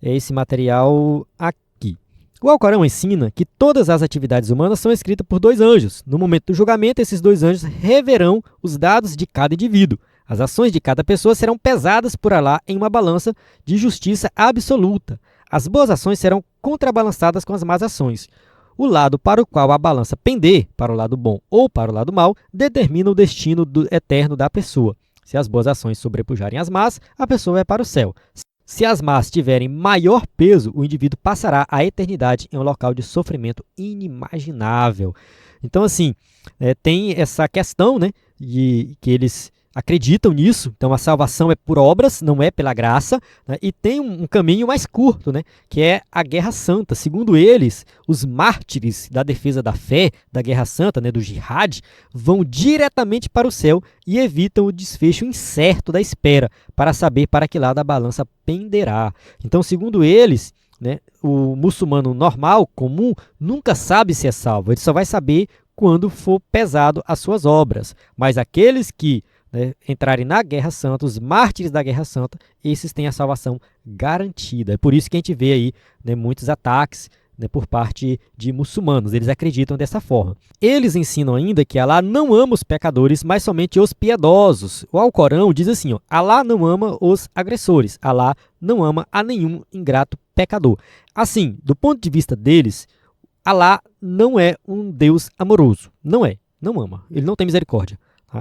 É esse material aqui. O Alcorão ensina que todas as atividades humanas são escritas por 2 anjos. No momento do julgamento, esses 2 anjos reverão os dados de cada indivíduo. As ações de cada pessoa serão pesadas por Alá em uma balança de justiça absoluta. As boas ações serão contrabalançadas com as más ações. O lado para o qual a balança pender, para o lado bom ou para o lado mau, determina o destino eterno da pessoa. Se as boas ações sobrepujarem as más, a pessoa vai para o céu. Se as más tiverem maior peso, o indivíduo passará a eternidade em um local de sofrimento inimaginável. Então, assim, tem essa questão, né, de que eles acreditam nisso. Então, a salvação é por obras, não é pela graça, né, e tem um caminho mais curto, né, que é a Guerra Santa. Segundo eles, os mártires da defesa da fé, da Guerra Santa, né, do jihad, vão diretamente para o céu e evitam o desfecho incerto da espera, para saber para que lado a balança penderá. Então, segundo eles, né, o muçulmano normal, comum, nunca sabe se é salvo. Ele só vai saber quando for pesado as suas obras. Mas aqueles que entrarem na Guerra Santa, os mártires da Guerra Santa, esses têm a salvação garantida. É por isso que a gente vê aí, né, muitos ataques, né, por parte de muçulmanos. Eles acreditam dessa forma. Eles ensinam ainda que Alá não ama os pecadores, mas somente os piedosos. O Alcorão diz assim, ó, Alá não ama os agressores, Alá não ama a nenhum ingrato pecador. Assim, do ponto de vista deles, Alá não é um Deus amoroso. Não é, não ama. Ele não tem misericórdia.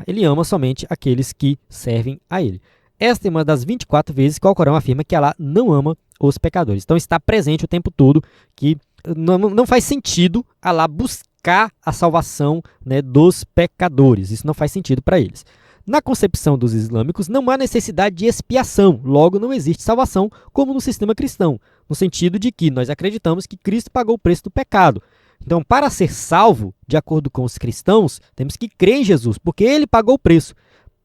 Ele ama somente aqueles que servem a ele. Esta é uma das 24 vezes que o Alcorão afirma que Alá não ama os pecadores. Então está presente o tempo todo que não faz sentido Alá buscar a salvação, né, dos pecadores. Isso não faz sentido para eles. Na concepção dos islâmicos, não há necessidade de expiação, logo não existe salvação como no sistema cristão, no sentido de que nós acreditamos que Cristo pagou o preço do pecado. Então, para ser salvo, de acordo com os cristãos, temos que crer em Jesus, porque ele pagou o preço.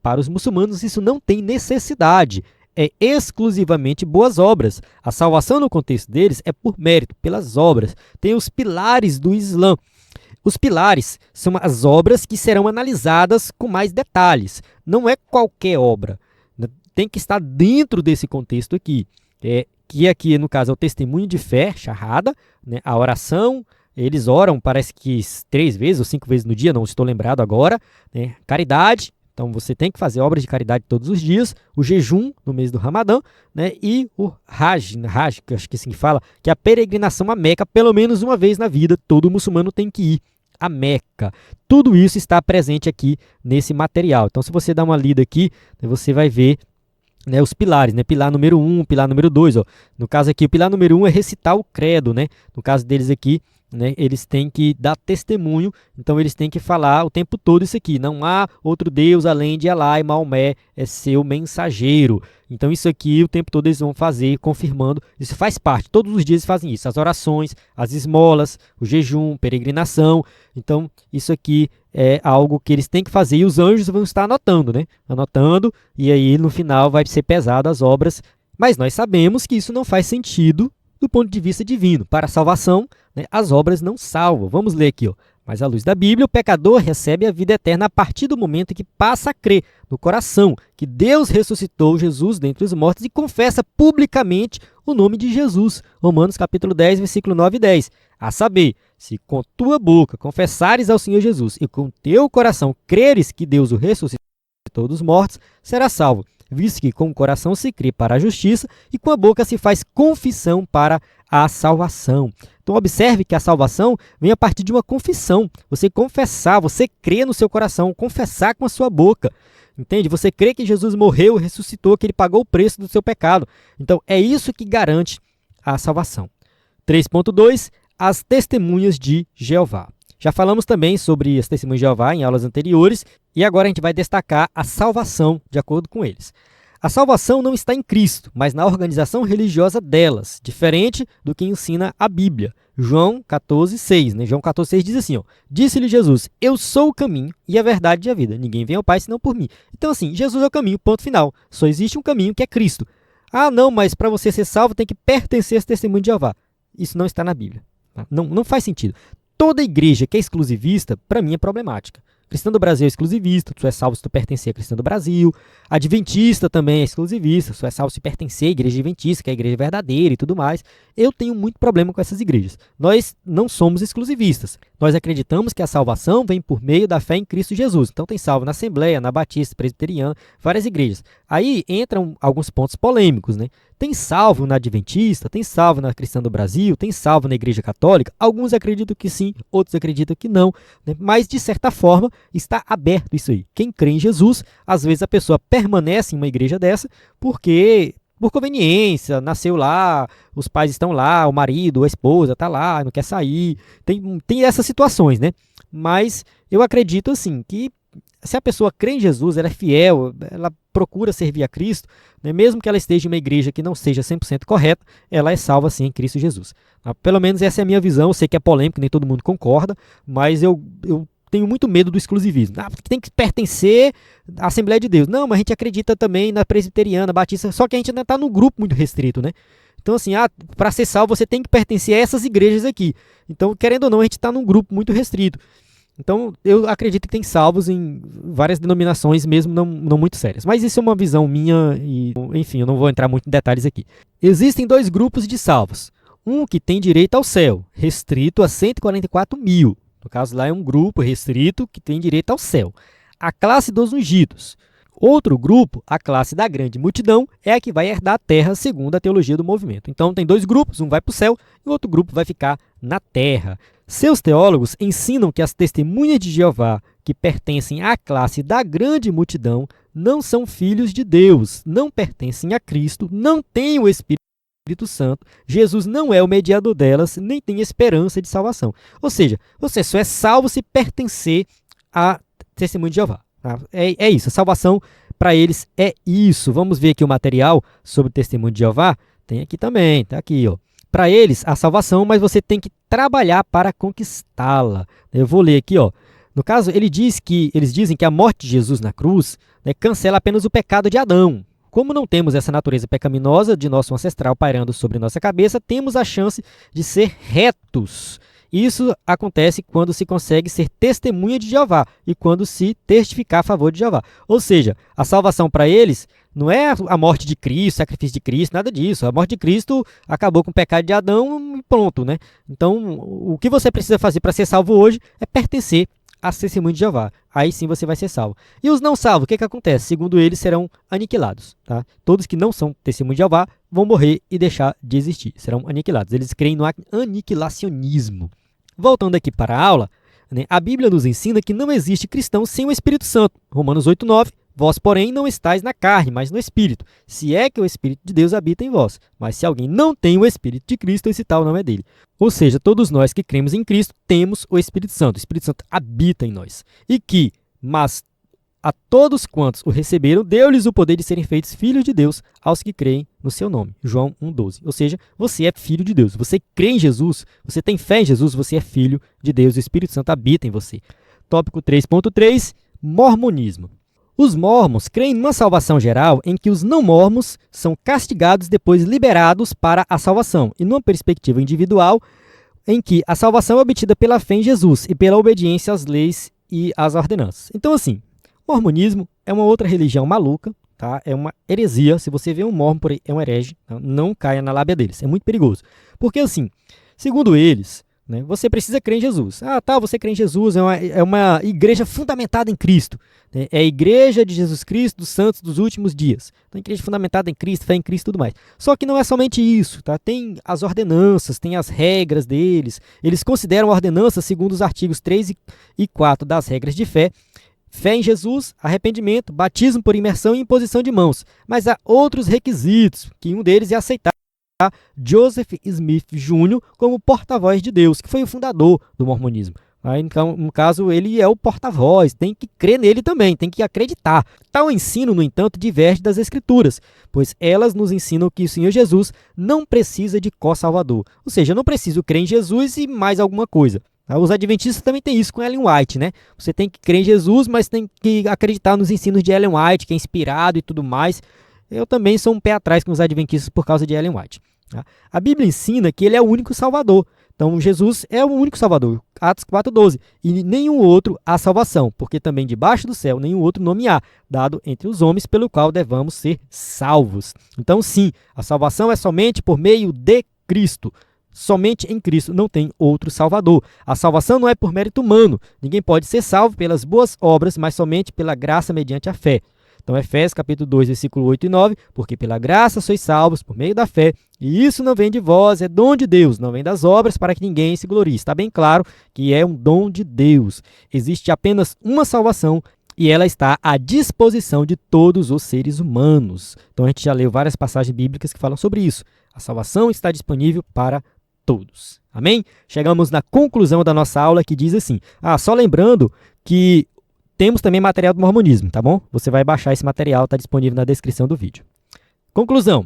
Para os muçulmanos, isso não tem necessidade. É exclusivamente boas obras. A salvação, no contexto deles, é por mérito, pelas obras. Tem os pilares do Islã. Os pilares são as obras que serão analisadas com mais detalhes. Não é qualquer obra. Tem que estar dentro desse contexto aqui. Que aqui, no caso, é o testemunho de fé, shahada, né, a oração. Eles oram, parece que 3 vezes ou 5 vezes no dia, não estou lembrado agora. Né? Caridade, então você tem que fazer obras de caridade todos os dias. O jejum no mês do Ramadã, né? E o Hajj, que acho que assim fala, que é a peregrinação a Meca, pelo menos uma vez na vida, todo muçulmano tem que ir a Meca. Tudo isso está presente aqui nesse material. Então, se você dá uma lida aqui, você vai ver, né, os pilares, né? Pilar número 1, pilar número 2. Ó. No caso aqui, o pilar número 1 é recitar o credo. Né? No caso deles aqui, né, eles têm que dar testemunho, então eles têm que falar o tempo todo isso aqui. Não há outro Deus além de Alá e Maomé é seu mensageiro. Então isso aqui o tempo todo eles vão fazer, confirmando. Isso faz parte, todos os dias eles fazem isso. As orações, as esmolas, o jejum, peregrinação. Então isso aqui é algo que eles têm que fazer e os anjos vão estar anotando, né? Anotando, e aí no final vai ser pesado as obras. Mas nós sabemos que isso não faz sentido do ponto de vista divino. Para a salvação, né, as obras não salvam. Vamos ler aqui. Ó. Mas à luz da Bíblia, o pecador recebe a vida eterna a partir do momento que passa a crer no coração que Deus ressuscitou Jesus dentre os mortos e confessa publicamente o nome de Jesus. Romanos capítulo 10, versículo 9 e 10. A saber, se com tua boca confessares ao Senhor Jesus e com teu coração creres que Deus o ressuscitou dos mortos, serás salvo. Visto que com o coração se crê para a justiça e com a boca se faz confissão para a salvação. Então observe que a salvação vem a partir de uma confissão. Você confessar, você crê no seu coração, confessar com a sua boca. Entende? Você crê que Jesus morreu e ressuscitou, que ele pagou o preço do seu pecado. Então é isso que garante a salvação. 3.2. As testemunhas de Jeová. Já falamos também sobre as testemunhas de Jeová em aulas anteriores e agora a gente vai destacar a salvação de acordo com eles. A salvação não está em Cristo, mas na organização religiosa delas, diferente do que ensina a Bíblia. João 14,6. Né? João 14,6 diz assim, ó, disse-lhe Jesus, eu sou o caminho e a verdade e a vida. Ninguém vem ao Pai senão por mim. Então assim, Jesus é o caminho, ponto final. Só existe um caminho que é Cristo. Ah, não, mas para você ser salvo tem que pertencer aos testemunhos de Jeová. Isso não está na Bíblia. Tá? Não faz sentido. Toda igreja que é exclusivista, para mim, é problemática. Cristão do Brasil é exclusivista, tu é salvo se tu pertencer a Cristão do Brasil. Adventista também é exclusivista, tu é salvo se pertencer à igreja adventista, que é a igreja verdadeira e tudo mais. Eu tenho muito problema com essas igrejas. Nós não somos exclusivistas. Nós acreditamos que a salvação vem por meio da fé em Cristo Jesus. Então tem salvo na Assembleia, na Batista, Presbiteriana, várias igrejas. Aí entram alguns pontos polêmicos, né? Tem salvo na Adventista, tem salvo na Cristã do Brasil, tem salvo na Igreja Católica. Alguns acreditam que sim, outros acreditam que não, né? Mas, de certa forma, está aberto isso aí. Quem crê em Jesus, às vezes a pessoa permanece em uma igreja dessa porque, por conveniência, nasceu lá, os pais estão lá, o marido, a esposa está lá, não quer sair. Tem essas situações, né? Mas eu acredito, assim, que se a pessoa crê em Jesus, ela é fiel, ela procura servir a Cristo, né? Mesmo que ela esteja em uma igreja que não seja 100% correta, ela é salva sim em Cristo Jesus. Pelo menos essa é a minha visão. Eu sei que é polêmico, nem todo mundo concorda, mas eu tenho muito medo do exclusivismo. Tem que pertencer à Assembleia de Deus. Não, mas a gente acredita também na Presbiteriana, Batista, só que a gente ainda está num grupo muito restrito, né? Então, assim, para ser salvo, você tem que pertencer a essas igrejas aqui. Então, querendo ou não, a gente está num grupo muito restrito. Então, eu acredito que tem salvos em várias denominações, mesmo não muito sérias. Mas isso é uma visão minha e, enfim, eu não vou entrar muito em detalhes aqui. Existem dois grupos de salvos. Um que tem direito ao céu, restrito a 144 mil. No caso, lá é um grupo restrito que tem direito ao céu. A classe dos ungidos. Outro grupo, a classe da grande multidão, é a que vai herdar a terra segundo a teologia do movimento. Então, tem dois grupos, um vai para o céu e o outro grupo vai ficar na terra. Seus teólogos ensinam que as testemunhas de Jeová, que pertencem à classe da grande multidão, não são filhos de Deus, não pertencem a Cristo, não têm o Espírito Santo, Jesus não é o mediador delas, nem tem esperança de salvação. Ou seja, você só é salvo se pertencer à testemunha de Jeová. Tá? É isso, a salvação para eles é isso. Vamos ver aqui o material sobre o testemunho de Jeová. Tem aqui também, tá aqui, ó. Para eles, a salvação, mas você tem que trabalhar para conquistá-la. Eu vou ler aqui, ó. No caso, eles dizem que a morte de Jesus na cruz, né, cancela apenas o pecado de Adão. Como não temos essa natureza pecaminosa de nosso ancestral pairando sobre nossa cabeça, temos a chance de ser retos. Isso acontece quando se consegue ser testemunha de Jeová e quando se testificar a favor de Jeová. Ou seja, a salvação para eles não é a morte de Cristo, sacrifício de Cristo, nada disso. A morte de Cristo acabou com o pecado de Adão e pronto, né? Então, o que você precisa fazer para ser salvo hoje é pertencer à testemunha de Jeová. Aí sim você vai ser salvo. E os não salvos, o que acontece? Segundo eles, serão aniquilados. Tá? Todos que não são testemunha de Jeová vão morrer e deixar de existir. Serão aniquilados. Eles creem no aniquilacionismo. Voltando aqui para a aula, né, a Bíblia nos ensina que não existe cristão sem o Espírito Santo. Romanos 8:9. Vós, porém, não estáis na carne, mas no Espírito. Se é que o Espírito de Deus habita em vós. Mas se alguém não tem o Espírito de Cristo, esse tal não é dele. Ou seja, todos nós que cremos em Cristo temos o Espírito Santo. O Espírito Santo habita em nós. Mas a todos quantos o receberam, deu-lhes o poder de serem feitos filhos de Deus aos que creem no seu nome. João 1:12. Ou seja, você é filho de Deus. Você crê em Jesus, você tem fé em Jesus, você é filho de Deus. O Espírito Santo habita em você. Tópico 3.3, mormonismo. Os mormons creem numa salvação geral em que os não-mormons são castigados e depois liberados para a salvação, e numa perspectiva individual em que a salvação é obtida pela fé em Jesus e pela obediência às leis e às ordenanças. Então, assim, o mormonismo é uma outra religião maluca, tá? É uma heresia. Se você vê um mormon por aí, é um herege. Tá? Não caia na lábia deles, é muito perigoso. Porque, assim, segundo eles, né, você precisa crer em Jesus. Você crê em Jesus, é uma igreja fundamentada em Cristo. Né? É a igreja de Jesus Cristo, dos santos dos últimos dias. Então, igreja fundamentada em Cristo, fé em Cristo e tudo mais. Só que não é somente isso. Tá? Tem as ordenanças, tem as regras deles. Eles consideram ordenanças segundo os artigos 3 e 4 das regras de fé. Fé em Jesus, arrependimento, batismo por imersão e imposição de mãos. Mas há outros requisitos, que um deles é aceitar Joseph Smith Jr. como porta-voz de Deus, que foi o fundador do mormonismo. Aí, então, no caso, ele é o porta-voz, tem que crer nele também, tem que acreditar. Tal ensino, no entanto, diverge das Escrituras, pois elas nos ensinam que o Senhor Jesus não precisa de co-salvador. Ou seja, eu não preciso crer em Jesus e mais alguma coisa. Os adventistas também têm isso com Ellen White, né? Você tem que crer em Jesus, mas tem que acreditar nos ensinos de Ellen White, que é inspirado e tudo mais. Eu também sou um pé atrás com os adventistas por causa de Ellen White. Tá? A Bíblia ensina que ele é o único salvador. Então, Jesus é o único Salvador, Atos 4,12. E nenhum outro há salvação, porque também debaixo do céu nenhum outro nome há, dado entre os homens, pelo qual devamos ser salvos. Então, sim, a salvação é somente por meio de Cristo. Somente em Cristo, não tem outro Salvador. A salvação não é por mérito humano. Ninguém pode ser salvo pelas boas obras, mas somente pela graça mediante a fé. Então, Efésios capítulo 2, versículo 8 e 9, porque pela graça sois salvos por meio da fé, e isso não vem de vós, é dom de Deus, não vem das obras para que ninguém se glorie. Está bem claro que é um dom de Deus. Existe apenas uma salvação e ela está à disposição de todos os seres humanos. Então, a gente já leu várias passagens bíblicas que falam sobre isso. A salvação está disponível para todos. Amém? Chegamos na conclusão da nossa aula que diz assim, só lembrando que temos também material do mormonismo, tá bom? Você vai baixar esse material, está disponível na descrição do vídeo. Conclusão.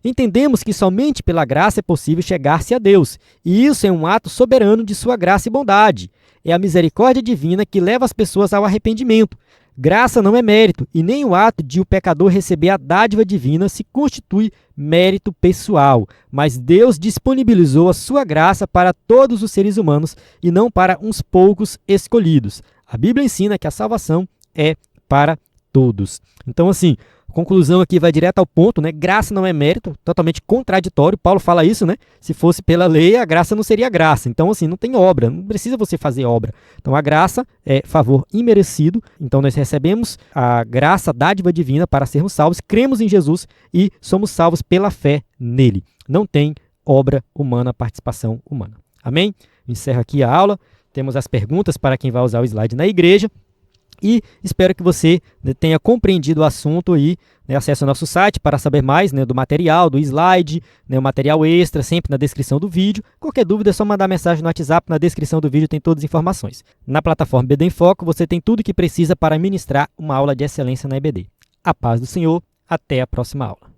Entendemos que somente pela graça é possível chegar-se a Deus, e isso é um ato soberano de sua graça e bondade. É a misericórdia divina que leva as pessoas ao arrependimento. Graça não é mérito, e nem o ato de o pecador receber a dádiva divina se constitui mérito pessoal, mas Deus disponibilizou a sua graça para todos os seres humanos e não para uns poucos escolhidos. A Bíblia ensina que a salvação é para todos. Então, assim, a conclusão aqui vai direto ao ponto, né? Graça não é mérito, totalmente contraditório. Paulo fala isso, né? Se fosse pela lei, a graça não seria graça. Então, assim, não tem obra, não precisa você fazer obra. Então, a graça é favor imerecido. Então, nós recebemos a graça, a dádiva divina para sermos salvos, cremos em Jesus e somos salvos pela fé nele. Não tem obra humana, participação humana. Amém? Encerro aqui a aula. Temos as perguntas para quem vai usar o slide na igreja. E espero que você tenha compreendido o assunto aí, né? Acesse o nosso site para saber mais, né, do material, do slide, né, o material extra, sempre na descrição do vídeo. Qualquer dúvida é só mandar mensagem no WhatsApp, na descrição do vídeo tem todas as informações. Na plataforma EBD em Foco você tem tudo o que precisa para ministrar uma aula de excelência na EBD. A paz do Senhor, até a próxima aula.